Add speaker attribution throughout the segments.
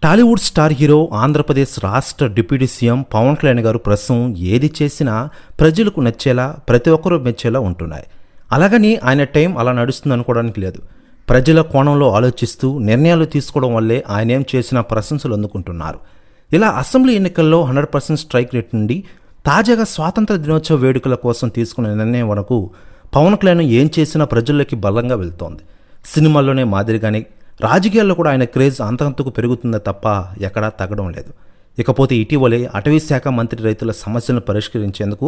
Speaker 1: Tollywood star hero Andhra Pradesh రాష్ట్ర deputy CM Pawan Kalyan గారు ప్రస్తుతం ఏది చేసినా ప్రజలకు నచ్చేలా ప్రతి ఒక్కరూ మెచ్చేలా ఉంటున్నాయి. అలాగని ఆయన టైం అలా నడుస్తుంది అనుకోవడానికి లేదు. ప్రజల కోణంలో ఆలోచిస్తూ నిర్ణయాలు తీసుకోవడం వల్లే ఆయన ఏం చేసినా ప్రశంసలు అందుకుంటున్నారు. ఇలా అసెంబ్లీ ఎన్నికల్లో 100% స్ట్రైక్ రేట్ నుండి తాజాగా స్వాతంత్ర దినోత్సవ వేడుకల కోసం తీసుకున్న నిర్ణయం వరకు పవన్ కళ్యాణ్ ఏం చేసినా ప్రజల్లోకి బలంగా వెళ్తోంది. సినిమాల్లోనే మాదిరిగానే రాజకీయాల్లో కూడా ఆయన క్రేజ్ అంతకంతకు పెరుగుతుందే తప్ప ఎక్కడా తగ్గడం లేదు. ఇకపోతే ఇటీవలే అటవీ శాఖ మంత్రి రైతుల సమస్యలను పరిష్కరించేందుకు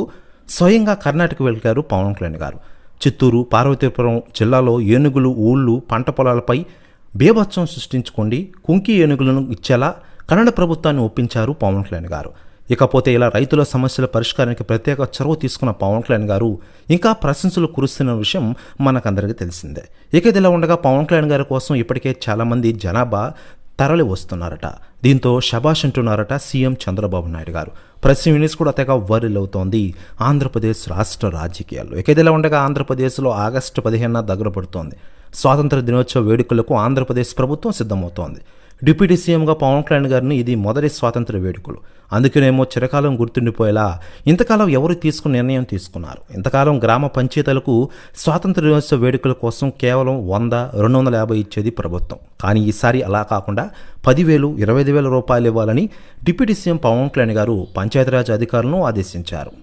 Speaker 1: స్వయంగా కర్ణాటక వెళ్లారు పవన్ కళ్యాణ్ గారు. చిత్తూరు, పార్వతీపురం జిల్లాలో ఏనుగులు, ఊళ్ళు, పంట పొలాలపై బీభత్సం సృష్టించుకోండి కుంకి ఏనుగులను ఇచ్చేలా కన్నడ ప్రభుత్వాన్ని ఒప్పించారు పవన్ కళ్యాణ్ గారు. ఇకపోతే ఇలా రైతుల సమస్యల పరిష్కారానికి ప్రత్యేక చొరవ తీసుకున్న పవన్ కళ్యాణ్ గారు ఇంకా ప్రశంసలు కురుస్తున్న విషయం మనకందరికీ తెలిసిందే. ఇక ఇదిలా ఉండగా పవన్ కళ్యాణ్ గారి కోసం ఇప్పటికే చాలామంది జనాభా తరలి వస్తున్నారట. దీంతో శభాష్ అంటున్నారట సీఎం చంద్రబాబు నాయుడు గారు. ప్రెస్ యూనిట్స్ కూడా తెగ వైరల్ అవుతోంది ఆంధ్రప్రదేశ్ రాష్ట్ర రాజకీయాల్లో. ఇక ఇదిలా ఉండగా ఆంధ్రప్రదేశ్లో ఆగస్టు 15 దగ్గర పడుతోంది. స్వాతంత్ర దినోత్సవ వేడుకలకు ఆంధ్రప్రదేశ్ ప్రభుత్వం సిద్ధమవుతోంది. డిప్యూటీ సీఎంగా పవన్ కళ్యాణ్ గారిని ఇది మొదటి స్వాతంత్ర వేడుకలు. అందుకనేమో చిరకాలం గుర్తుండిపోయేలా ఇంతకాలం ఎవరు తీసుకున్న నిర్ణయం తీసుకున్నారు. ఇంతకాలం గ్రామ పంచాయతీలకు స్వాతంత్ర దినోత్సవ వేడుకల కోసం కేవలం 100, 250 ఇచ్చేది ప్రభుత్వం. కానీ ఈసారి అలా కాకుండా 10,000, 25,000 రూపాయలు ఇవ్వాలని డిప్యూటీ సీఎం పవన్ కళ్యాణ్ గారు పంచాయతీరాజ్ అధికారులను ఆదేశించారు.